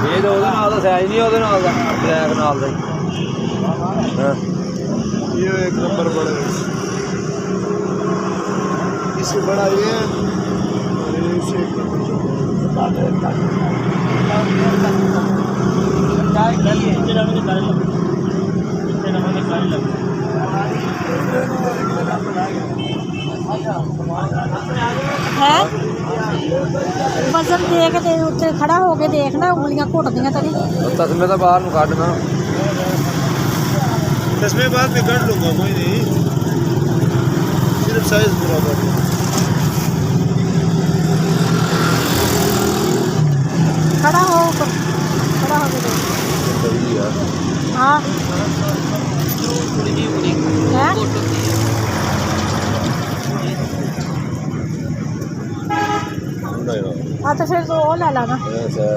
ਇਹ ਤਾਂ ਉਹਦੇ ਨਾਲ ਦਾ ਸਾਈਜ਼ ਨਹੀਂ ਉਹਦੇ ਨਾਲ ਦਾ ਬਲੈਕ ਨਾਲ ਦਾ ਹੀ ਹਾਂ ये एक नंबर बड़े इससे बड़ा ये है और इससे एक है वजन देख के उत्ते खड़ा हो के देखना उंगलियां घुटदियां तो नहीं तस्मे तो बाहर ਨੂੰ ਕੱਢਣਾ तस्में बाद में कर लूँगा कोई नहीं सिर्फ साइज पूरा कर खड़ा हो के देख ਸਹੀ ਆ हाँ है हाँ तो फिर तो वो ले लाना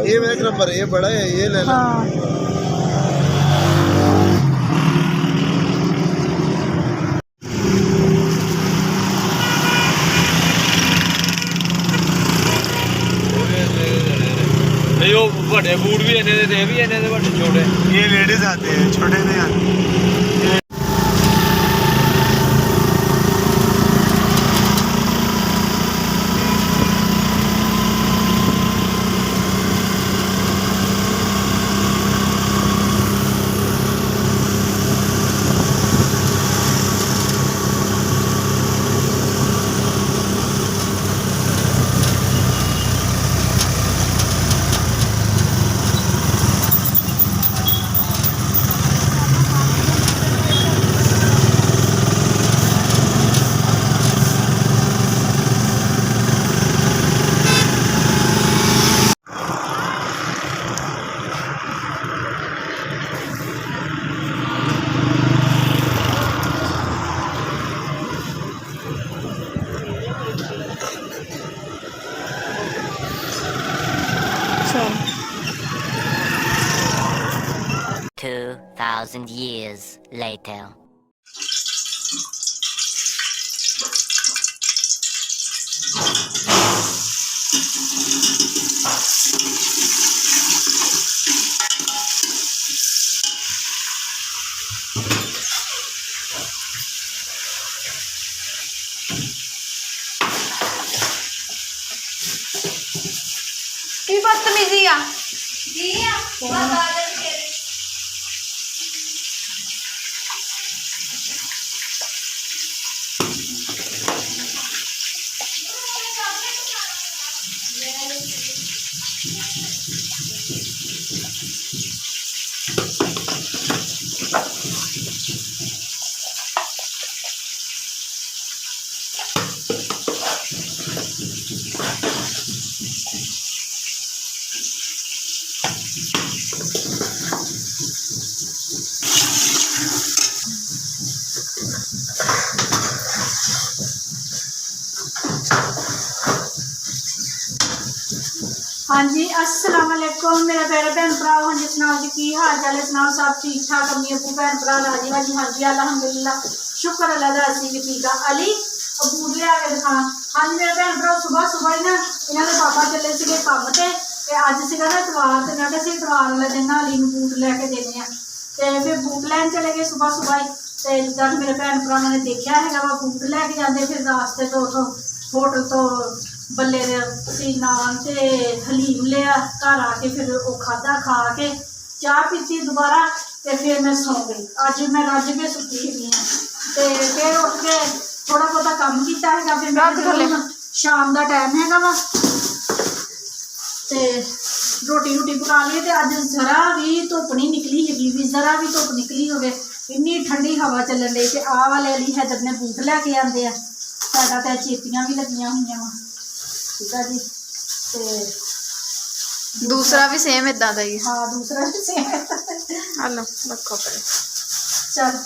ये एक नंबर है ये बड़ा है ये ले लो हाँ ਨਹੀਂ ਉਹ ਵੱਡੇ ਬੂਟ ਵੀ ਇਹਨੇ ਦੇ ਤੇ ਵੀ ਇਹਨੇ ਦੇ ਵੱਡੇ ਛੋਟੇ ये लेडीज आते हैं छोटे नहीं आते चल 2,000 years later. की बदतमीजी आ हाँ जी अस्सलाम वालेकुम मेरा प्यारा भैन भरा हाँ जी सुनाओ जी की हाल चाल है सुनाओ सब ठीक ठाक अम्मी अबू भैन भरा राजी वाजी हाँ जी अल्हम्दुलिल्लाह शुक्र अल्लाह दा असी भी ठीक आ अली अबू लिया के दिखा हाँ जी मेरा भैन भरा सुबह सुबह ही ना इन्हों के पापा चले थे काम से अज सीगा ना इतवार तो मैं कहा इतवार वाले दिन ना अली बूट लैके देने तो फिर बूट लैन चले गए सुबह सुबह ही तो जिदा मेरे भैन भरा ने देखा है बूट लैके जाते फिर रास्ते तो उतों होटल तो बल्ले सी नान से हलीम लिया घर आके फिर वो खादा खा के चाह पीती दोबारा तो फिर मैं सौ गई अज मैं रज के सुती हुई हाँ तो फिर उठ के थोड़ा बहुता काम किया है फिर मैं शाम का टाइम है वा तो रोटी रूटी पका ली तो अज जरा भी धुप नहीं निकली हैगी भी जरा भी धुप निकली हो इन्नी ठंडी हवा चलन रही तो आ वाले अली हैदर ने बूट लैके आते हैं साडा तो चेतियाँ भी लगियां हुई वा ठीक है जी ते दूसरा भी सेम इदा का ही हाँ दूसरा भी सेम हेलो रखो पर चल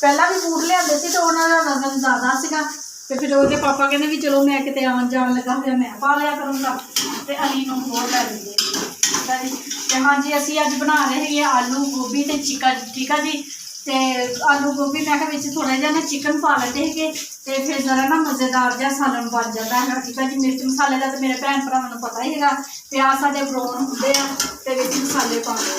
ਪਹਿਲਾਂ ਵੀ ਬੂਟ ਲਿਆਂਦੇ ਸੀ ਤੇ ਉਹਨਾਂ ਦਾ ਵਜ਼ਨ ਜ਼ਿਆਦਾ ਸੀਗਾ ਤੇ ਫਿਰ ਉਹਦੇ ਪਾਪਾ ਕਹਿੰਦੇ ਵੀ ਚਲੋ ਮੈਂ ਕਿਤੇ ਆਉਣ ਜਾਣ ਲੱਗਾ ਹੋਇਆ ਮੈਂ ਪਾ ਲਿਆ ਕਰੂੰਗਾ ਤੇ ਅਲੀ ਨੂੰ ਹੋਰ ਲੈ ਲੈਂਦੇ ਤੇ ਹਾਂਜੀ ਅਸੀਂ ਅੱਜ ਬਣਾ ਰਹੇ ਹੈਗੇ ਆਲੂ ਗੋਭੀ ਤੇ ਚਿਕਨ ਠੀਕ ਆ ਜੀ। ਤੇ ਆਲੂ ਗੋਭੀ ਮੈਂ ਕਿਹਾ ਵਿੱਚ ਥੋੜਾ ਜਿਹਾ ਨਾ ਚਿਕਨ ਪਾ ਲੈਂਦੇ ਹੈਗੇ ਤੇ ਫਿਰ ਜ਼ਰਾ ਨਾ ਮਜ਼ੇਦਾਰ ਜਿਹਾ ਸਾਲਨ ਬਣ ਜਾਂਦਾ ਹੈਗਾ ਠੀਕ ਆ ਜੀ। ਮਿਰਚ ਮਸਾਲੇ ਦਾ ਤੇ ਮੇਰੇ ਭੈਣ ਭਰਾਵਾਂ ਨੂੰ ਪਤਾ ਹੀ ਹੈਗਾ, ਪਿਆਜ਼ ਸਾਡੇ ਬਰਾਊਨ ਹੁੰਦੇ ਆ ਤੇ ਵਿੱਚ ਮਸਾਲੇ ਪਾਉਂਦੇ ਆ।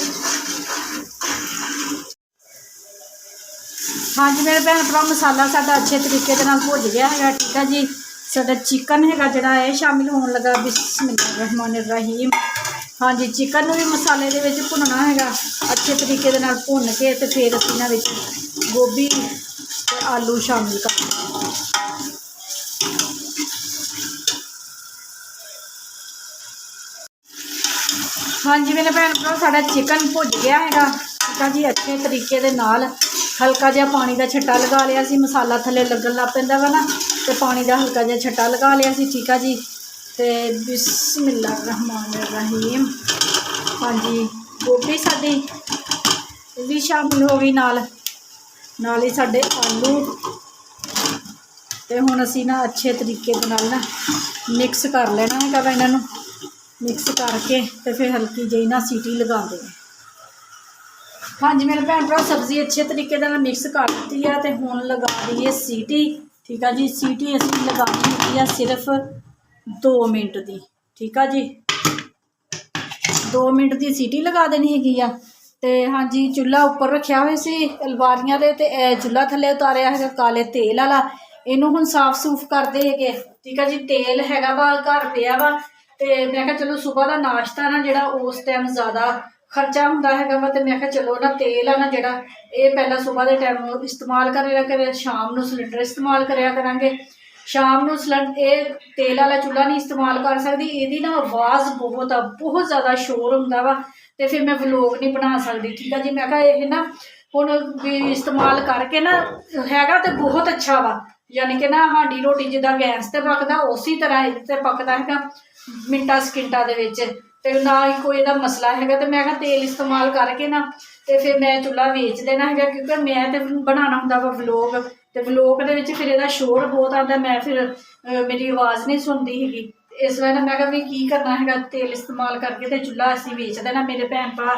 ਹਾਂਜੀ ਮੇਰੇ ਭੈਣ ਭਰਾ ਮਸਾਲਾ ਸਾਡਾ ਅੱਛੇ ਤਰੀਕੇ ਦੇ ਨਾਲ ਭੁੱਜ ਗਿਆ ਹੈਗਾ ਠੀਕ ਆ ਜੀ। ਸਾਡਾ ਚਿਕਨ ਹੈਗਾ ਜਿਹੜਾ ਇਹ ਸ਼ਾਮਿਲ ਹੋਣ ਲੱਗਾ ਬਿਸਮਿਲ੍ਲਾਹਿਰ ਰਹਿਮਾਨਿਰ ਰਹੀਮ। ਹਾਂਜੀ ਚਿਕਨ ਨੂੰ ਵੀ ਮਸਾਲੇ ਦੇ ਵਿੱਚ ਭੁੰਨਣਾ ਹੈਗਾ ਅੱਛੇ ਤਰੀਕੇ ਦੇ ਨਾਲ ਭੁੰਨ ਕੇ ਤੇ ਫਿਰ ਅਸੀਂ ਇਹਨਾਂ ਵਿੱਚ ਗੋਭੀ ਤੇ ਆਲੂ ਸ਼ਾਮਿਲ ਕਰਾਂਗੇ। ਹਾਂਜੀ ਮੇਰੇ ਭੈਣ ਭਰਾ ਸਾਡਾ ਚਿਕਨ ਭੁੱਜ ਗਿਆ ਹੈਗਾ ਠੀਕ ਆ ਜੀ। ਅੱਛੇ ਤਰੀਕੇ ਦੇ ਨਾਲ ਹਲਕਾ ਜਿਹਾ ਪਾਣੀ ਦਾ ਛੱਟਾ ਲਗਾ ਲਿਆ ਸੀ, ਮਸਾਲਾ ਥੱਲੇ ਲੱਗਣ ਲੱਗ ਪੈਂਦਾ ਵਾ ਨਾ ਤੇ ਪਾਣੀ ਦਾ ਹਲਕਾ ਜਿਹਾ ਛੱਟਾ ਲਗਾ ਲਿਆ ਸੀ ਠੀਕ ਆ ਜੀ। ਤੇ ਬਿਸਮਿਲ੍ਲਾਹਿਰ ਰਹਿਮਾਨਿਰ ਰਹੀਮ। ਹਾਂਜੀ ਗੋਭੀ ਸਾਡੀ ਵੀ ਸ਼ਾਮਿਲ ਹੋ ਗਈ ਨਾਲ ਹੀ ਸਾਡੇ ਆਲੂ। ਤੇ ਹੁਣ ਅਸੀਂ ਨਾ ਅੱਛੇ ਤਰੀਕੇ ਦੇ ਨਾਲ ਨਾ ਮਿਕਸ ਕਰ ਲੈਣਾ ਹੈਗਾ ਵਾ ਇਹਨਾਂ ਨੂੰ। ਮਿਕਸ ਕਰਕੇ ਤੇ ਫਿਰ ਹਲਕੀ ਜਿਹੀ ਨਾ ਸੀਟੀ ਲਗਾ ਦੇਣੀ। ਹਾਂਜੀ ਮੇਰੇ ਭੈਣ ਭਰਾ ਸਬਜ਼ੀ ਅੱਛੇ ਤਰੀਕੇ ਨਾਲ ਮਿਕਸ ਕਰ ਦਿੱਤੀ ਆ ਤੇ ਹੁਣ ਲਗਾ ਦਈਏ ਸੀਟੀ ਠੀਕ ਆ ਜੀ। ਸੀਟੀ ਅਸੀਂ ਲਗਾਉਣੀ ਹੈਗੀ ਆ ਸਿਰਫ 2 ਮਿੰਟ ਦੀ ਠੀਕ ਆ ਜੀ। 2 ਮਿੰਟ ਦੀ ਸੀਟੀ ਲਗਾ ਦੇਣੀ ਹੈਗੀ ਆ। ਤੇ ਹਾਂਜੀ ਚੁੱਲ੍ਹਾ ਉੱਪਰ ਰੱਖਿਆ ਹੋਇਆ ਸੀ ਅਲਵਾਰੀਆਂ ਦੇ ਤੇ ਚੁੱਲ੍ਹਾ ਥੱਲੇ ਉਤਾਰਿਆ ਹੈਗਾ ਕਾਲੇ ਤੇਲ ਵਾਲਾ। ਇਹਨੂੰ ਹੁਣ ਸਾਫ਼ ਸੂਫ ਕਰਦੇ ਹੈਗੇ ਠੀਕ ਆ ਜੀ। ਤੇਲ ਹੈਗਾ ਵਾ ਘਰ ਪਿਆ ਵਾ ਤੇ ਮੈਂ ਕਿਹਾ ਚਲੋ ਸੁਬਾਹ ਦਾ ਨਾਸ਼ਤਾ ਨਾ ਜਿਹੜਾ ਉਸ ਟਾਈਮ ਜ਼ਿਆਦਾ ਖਰਚਾ ਹੁੰਦਾ ਹੈਗਾ ਵਾ ਤੇ ਮੈਂ ਕਿਹਾ ਚਲੋ ਨਾ ਤੇਲ ਆ ਨਾ ਜਿਹੜਾ ਇਹ ਪਹਿਲਾਂ ਸੁਬਾਹ ਦੇ ਟਾਈਮ ਇਸਤੇਮਾਲ ਕਰਿਆ ਕਰੇ, ਸ਼ਾਮ ਨੂੰ ਸਿਲੰਡਰ ਇਸਤੇਮਾਲ ਕਰਿਆ ਕਰਾਂਗੇ। ਸ਼ਾਮ ਨੂੰ ਇਹ ਤੇਲ ਵਾਲਾ ਚੁੱਲ੍ਹਾ ਨਹੀਂ ਇਸਤੇਮਾਲ ਕਰ ਸਕਦੀ, ਇਹਦੀ ਨਾ ਆਵਾਜ਼ ਬਹੁਤ ਜ਼ਿਆਦਾ ਸ਼ੋਰ ਹੁੰਦਾ ਵਾ ਤੇ ਫਿਰ ਮੈਂ ਵਲੋਗ ਨਹੀਂ ਬਣਾ ਸਕਦੀ ਠੀਕ ਆ ਜੀ। ਮੈਂ ਕਿਹਾ ਇਹ ਨਾ ਹੁਣ ਵੀ ਇਸਤੇਮਾਲ ਕਰਕੇ ਨਾ ਹੈਗਾ ਤੇ ਬਹੁਤ ਅੱਛਾ ਵਾ, ਯਾਨੀ ਕਿ ਨਾ ਸਾਡੀ ਰੋਟੀ ਜਿੱਦਾਂ ਗੈਸ 'ਤੇ ਪੱਕਦਾ ਉਸੇ ਤਰ੍ਹਾਂ ਇਹਦੇ 'ਤੇ ਪੱਕਦਾ ਹੈਗਾ ਮਿੰਟਾਂ ਸਕਿੰਟਾਂ ਦੇ ਵਿੱਚ ਤੇ ਨਾ ਹੀ ਕੋਈ ਇਹਦਾ ਮਸਲਾ ਹੈਗਾ। ਤੇ ਮੈਂ ਕਿਹਾ ਤੇਲ ਇਸਤੇਮਾਲ ਕਰਕੇ ਨਾ ਤੇ ਫਿਰ ਮੈਂ ਚੁੱਲ੍ਹਾ ਵੇਚ ਦੇਣਾ ਹੈਗਾ ਕਿਉਂਕਿ ਮੈਂ ਤੇ ਬਣਾਉਣਾ ਹੁੰਦਾ ਵਾ ਵਲੋਗ ਤੇ ਵਲੋਗ ਦੇ ਵਿੱਚ ਫਿਰ ਇਹਦਾ ਸ਼ੋਰ ਬਹੁਤ ਆਉਂਦਾ, ਮੈਂ ਫਿਰ ਮੇਰੀ ਆਵਾਜ਼ ਨਹੀਂ ਸੁਣਦੀ ਹੈਗੀ। ਇਸ ਵਜ੍ਹਾ ਨਾਲ ਮੈਂ ਕਿਹਾ ਵੀ ਕੀ ਕਰਨਾ ਹੈਗਾ ਤੇਲ ਇਸਤੇਮਾਲ ਕਰਕੇ ਤੇ ਚੁੱਲ੍ਹਾ ਅਸੀਂ ਵੇਚ ਦੇਣਾ। ਮੇਰੇ ਭੈਣ ਭਰਾ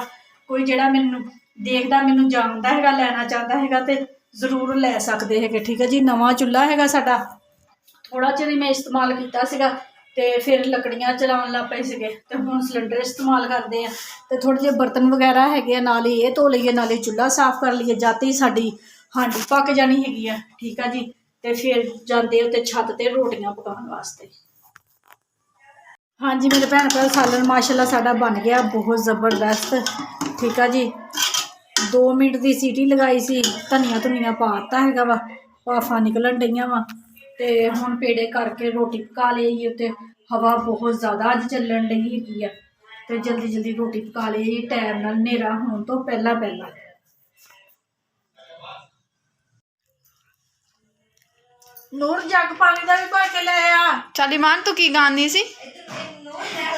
ਕੋਈ ਜਿਹੜਾ ਮੈਨੂੰ ਦੇਖਦਾ ਮੈਨੂੰ ਜਾਣਦਾ ਹੈਗਾ ਲੈਣਾ ਚਾਹੁੰਦਾ ਹੈਗਾ ਤੇ ਜ਼ਰੂਰ ਲੈ ਸਕਦੇ ਹੈਗੇ ਠੀਕ ਹੈ ਜੀ। ਨਵਾਂ ਚੁੱਲ੍ਹਾ ਹੈਗਾ ਸਾਡਾ, ਥੋੜ੍ਹਾ ਚਿਰ ਹੀ ਮੈਂ ਇਸਤੇਮਾਲ ਕੀਤਾ ਸੀਗਾ ਤੇ ਫਿਰ ਲੱਕੜੀਆਂ ਚਲਾਉਣ ਲੱਗ ਪਏ ਸੀਗੇ ਤੇ ਹੁਣ ਸਿਲੰਡਰ ਇਸਤੇਮਾਲ ਕਰਦੇ ਆ ਤੇ ਥੋੜ੍ਹੇ ਜਿਹੇ ਬਰਤਨ ਵਗੈਰਾ ਹੈਗੇ ਆ ਨਾਲ ਹੀ ਇਹ ਧੋ ਲਈਏ ਨਾਲੇ ਚੁੱਲ੍ਹਾ ਸਾਫ਼ ਕਰ ਲਈਏ। ਜਦ ਹੀ ਸਾਡੀ ਹਾਂਡੀ ਪੱਕ ਜਾਣੀ ਹੈਗੀ ਆ ਠੀਕ ਆ ਜੀ ਤੇ ਫਿਰ ਜਾਂਦੇ ਉੱਤੇ ਛੱਤ ਤੇ ਰੋਟੀਆਂ ਪਕਾਉਣ ਵਾਸਤੇ। ਹਾਂਜੀ ਮੇਰੇ ਭੈਣ ਭਰਾ ਸਾਲਨ ਮਾਸ਼ਾਅੱਲਾ ਸਾਡਾ ਬਣ ਗਿਆ ਬਹੁਤ ਜ਼ਬਰਦਸਤ ਠੀਕ ਆ ਜੀ। 2 ਮਿੰਟ ਦੀ ਸੀਟੀ ਲਗਾਈ ਸੀ, ਧਨੀਆ ਪਾ ਦਿੱਤਾ ਹੈਗਾ ਵਾ, ਭਾਫਾਂ ਨਿਕਲਣ ਡਈਆਂ ਵਾ ਤੇ ਹੁਣ ਪੇੜੇ ਕਰਕੇ ਰੋਟੀ ਪਕਾ ਲਈ। ਉੱਤੇ ਹਵਾ ਬਹੁਤ ਜ਼ਿਆਦਾ ਅੱਜ ਚੱਲਣ ਡਈ ਹੈਗੀ ਆ ਤੇ ਜਲਦੀ ਰੋਟੀ ਪਕਾ ਲਈ ਟਾਈਮ ਨਾਲ ਹਨੇਰਾ ਹੋਣ ਤੋਂ ਪਹਿਲਾਂ। ਨੂਰ ਜੱਗ ਪਾਣੀ ਦਾ ਵੀ ਭਰ ਕੇ ਲੈ ਆ। ਚੱਲ ਇਮਾਨ ਤੂੰ ਕੀ ਗਾਉਂਦੀ ਸੀ?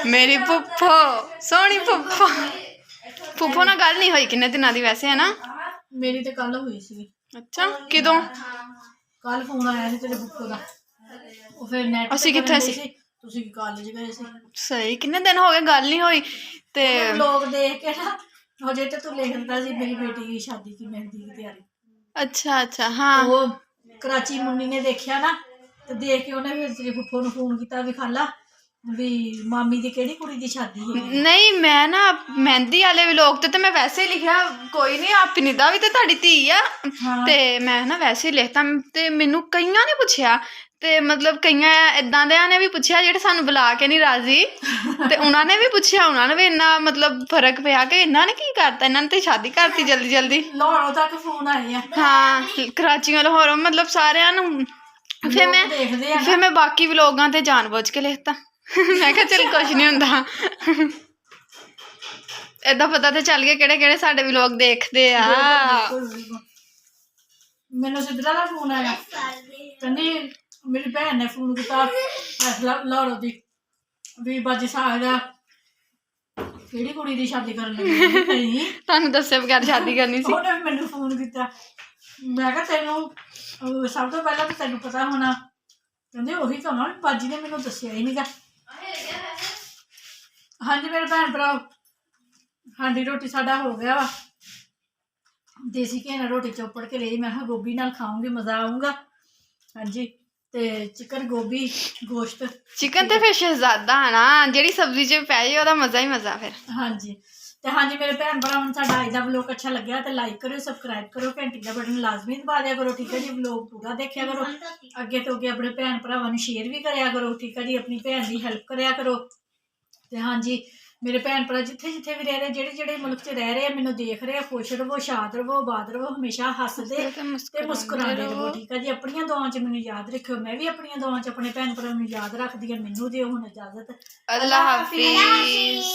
ਮੇਰੀ ਫੁੱਫੋ ਸੋਹਣੀ ਫੁੱਫੋ। ਫੁੱਫੋ ਨਾਲ ਗੱਲ ਨਹੀਂ ਹੋਈ ਕਿੰਨੇ ਦਿਨਾਂ ਦੀ ਵੈਸੇ ਹੈ ਨਾ? ਮੇਰੀ ਤੇ ਕੱਲ ਹੋਈ ਸੀ। ਅੱਛਾ ਕਿਦੋਂ? ਕੱਲ ਫੋਨ ਆਇਆ ਸੀ ਤੇਰੇ ਫੁੱਫੋ ਦਾ, ਉਹ ਫਿਰ ਨੈਟ ਅਸੀਂ ਕਿੱਥੇ ਸੀ? ਤੁਸੀਂ ਕਾਲਜ ਗਏ ਸੀ। ਸਹੀ ਕਿੰਨੇ ਦਿਨ ਹੋ ਗਏ ਗੱਲ ਨਹੀਂ ਹੋਈ ਤੇ ਲੋਕ ਦੇਖ ਕੇ ਨਾ ਹਜੇ ਤੇ ਤੂੰ ਲਿਖ ਦਿੰਦਾ ਸੀ ਮੇਰੀ ਬੇਟੀ ਦੀ ਸ਼ਾਦੀ ਦੀ ਮਹਿੰਦੀ ਦੀ ਤਿਆਰੀ। ਅੱਛਾ ਹਾਂ ਉਹ ਕਰਾਚੀ ਮੁੰਨੀ ਨੇ ਦੇਖਿਆ ਨਾ ਤੇ ਦੇਖ ਕੇ ਉਹਨੇ ਫਿਰ ਤੇਰੇ ਫੁੱਫੋ ਨੂੰ ਫੋਨ ਕੀਤਾ ਵੀ ਖਾਲਾ ਵੀ ਮਾਮੀ ਦੀ ਕਿਹੜੀ ਕੁੜੀ ਦੀ ਸ਼ਾਦੀ ਹੈ। ਨਹੀਂ ਮੈਂ ਨਾ ਮਹਿੰਦੀ ਵਾਲੇ ਵਲੋਗ ਤੇ ਮੈਂ ਵੈਸੇ ਹੀ ਲਿਖਿਆ ਕੋਈ ਨਹੀਂ ਆਪਣੀ ਦਾ ਵੀ ਤੇ ਤੁਹਾਡੀ ਧੀ ਆ ਤੇ ਮੈਂ ਨਾ ਵੈਸੇ ਹੀ ਲਿਖਤਾ ਤੇ ਮੈਨੂੰ ਕਈਆਂ ਨੇ ਪੁੱਛਿਆ ਤੇ ਮਤਲਬ ਕਈਆਂ ਇੱਦਾਂ ਦਿਆਂ ਨੇ ਵੀ ਪੁੱਛਿਆ ਜਿਹੜੇ ਸਾਨੂੰ ਬੁਲਾ ਕੇ ਨਹੀਂ ਰਾਜ਼ੀ ਤੇ ਉਹਨਾਂ ਨੇ ਵੀ ਪੁੱਛਿਆ, ਉਹਨਾਂ ਨੇ ਵੀ ਇੰਨਾ ਮਤਲਬ ਫਰਕ ਪਿਆ ਕਿ ਇਹਨਾਂ ਨੇ ਕੀ ਕਰਤਾ, ਇਹਨਾਂ ਨੇ ਤੇ ਸ਼ਾਦੀ ਕਰਤੀ ਜਲਦੀ ਲਾਹੌਰੋਂ ਤੱਕ ਫੋਨ ਆਏ ਆ। ਹਾਂ ਕਰਾਚੀਆਂ ਲਾਹੌਰੋਂ ਮਤਲਬ ਸਾਰਿਆਂ ਨੂੰ। ਫਿਰ ਮੈਂ ਬਾਕੀ ਵਲੋਗਾਂ ਤੇ ਜਾਣ-ਬੁੱਝ ਕੇ ਲਿਖਤਾ ਮੈਂ ਕਿਹਾ ਚੱਲ ਕੁਛ ਨਹੀਂ ਹੁੰਦਾ ਏਦਾਂ ਪਤਾ ਤੇ ਚੱਲ ਗਿਆ ਕਿਹੜੇ ਸਾਡੇ ਵਲੋਗ ਦੇਖਦੇ ਆ। ਮੈਨੂੰ ਸਿੱਧਰਾ ਦਾ ਫੋਨ ਆਇਆ, ਕਹਿੰਦੀ ਮੇਰੀ ਭੈਣ ਨੇ ਫੋਨ ਕੀਤਾ ਲਾਹੌਰੋਂ ਦੀ ਵੀ ਬਾਜੀ ਸਾਹਿਬ ਦਾ ਕਿਹੜੀ ਕੁੜੀ ਦੀ ਸ਼ਾਦੀ ਕਰਨ ਲੱਗੀ। ਤੁਹਾਨੂੰ ਦੱਸੇ ਬਗੈਰ ਸ਼ਾਦੀ ਕਰਨੀ ਸੀ। ਉਹਨੇ ਮੈਨੂੰ ਫੋਨ ਕੀਤਾ ਮੈਂ ਕਿਹਾ ਤੈਨੂੰ ਸਭ ਤੋਂ ਪਹਿਲਾਂ ਤਾਂ ਤੈਨੂੰ ਪਤਾ ਹੋਣਾ, ਕਹਿੰਦੇ ਉਹੀ ਕਹਾਂ ਬਾਜੀ ਨੇ ਮੈਨੂੰ ਦੱਸਿਆ ਹੀ ਨਹੀਂਗਾ। ਹਾਂਜੀ ਮੇਰੇ ਭੈਣ ਭਰਾ, ਹਾਂਜੀ ਰੋਟੀ ਸਾਡਾ ਹੋ ਗਿਆ ਵਾ, ਦੇਸੀ ਘੀ ਨਾਲ ਰੋਟੀ ਚੋਪੜ ਕੇ ਲਈ, ਮੈਂ ਕਿਹਾ ਗੋਭੀ ਨਾਲ ਖਾਊਂਗੀ, ਮਜ਼ਾ ਆਊਗਾ। ਹਾਂਜੀ ਤੇ ਚਿਕਨ ਗੋਭੀ ਗੋਸ਼ਤ ਚਿਕਨ ਤੇ ਫਿਰ ਸ਼ਹਿਜ਼ਾਦਾ ਆ ਨਾ, ਜਿਹੜੀ ਸਬਜ਼ੀ 'ਚ ਪੈ ਜਾਏ ਉਹਦਾ ਮਜ਼ਾ ਹੀ ਮਜ਼ਾ ਫਿਰ। ਹਾਂਜੀ ਤੇ ਹਾਂਜੀ ਮੇਰੇ ਭੈਣ ਭਰਾ, ਹੁਣ ਸਾਡਾ ਅੱਜ ਦਾ ਵਲੋਗ ਅੱਛਾ ਲੱਗਿਆ ਤੇ ਲਾਈਕ ਕਰਿਓ, ਸਬਸਕ੍ਰਾਈਬ ਕਰੋ, ਘੰਟੀ ਦਾ ਬਟਨ ਲਾਜ਼ਮੀ ਦਬਾ ਦਿਆ ਕਰੋ, ਠੀਕ ਹੈ ਜੀ। ਵਲੋਗ ਪੂਰਾ ਦੇਖਿਆ ਕਰੋ, ਅੱਗੇ ਤੋਂ ਅੱਗੇ ਆਪਣੇ ਭੈਣ ਭਰਾਵਾਂ ਨੂੰ ਸ਼ੇਅਰ ਵੀ ਕਰਿਆ ਕਰੋ, ਠੀਕ ਹੈ ਜੀ। ਆਪਣੀ ਭੈਣ ਦੀ ਹੈਲਪ ਕਰਿਆ ਕਰੋ। ਤੇ ਹਾਂਜੀ ਮੇਰੇ ਭੈਣ ਭਰਾ ਜਿੱਥੇ ਜਿੱਥੇ ਵੀ ਰਹਿ ਰਹੇ, ਜਿਹੜੇ ਜਿਹੜੇ ਮੁਲਕ 'ਚ ਰਹਿ ਰਹੇ ਆ, ਮੈਨੂੰ ਦੇਖ ਰਹੇ ਆ, ਖੁਸ਼ ਰਹੋ, ਸ਼ਾਦ ਰਹੋ, ਆਬਾਦ ਰਹੋ, ਹਮੇਸ਼ਾ ਹੱਸਦੇ ਤੇ ਮੁਸਕਰਾਉਂਦੇ ਰਹੋ, ਠੀਕ ਹੈ ਜੀ। ਆਪਣੀਆਂ ਦੁਆਵਾਂ 'ਚ ਮੈਨੂੰ ਯਾਦ ਰੱਖਿਓ, ਮੈਂ ਵੀ ਆਪਣੀਆਂ ਦੁਆਵਾਂ 'ਚ ਆਪਣੇ ਭੈਣ ਭਰਾ ਨੂੰ ਯਾਦ ਰੱਖਦੀ ਹਾਂ। ਮੈਨੂੰ ਦਿਓ ਹੁਣ ਇਜਾਜ਼ਤ। ਅੱਲਾ ਹਾਫਿਜ਼।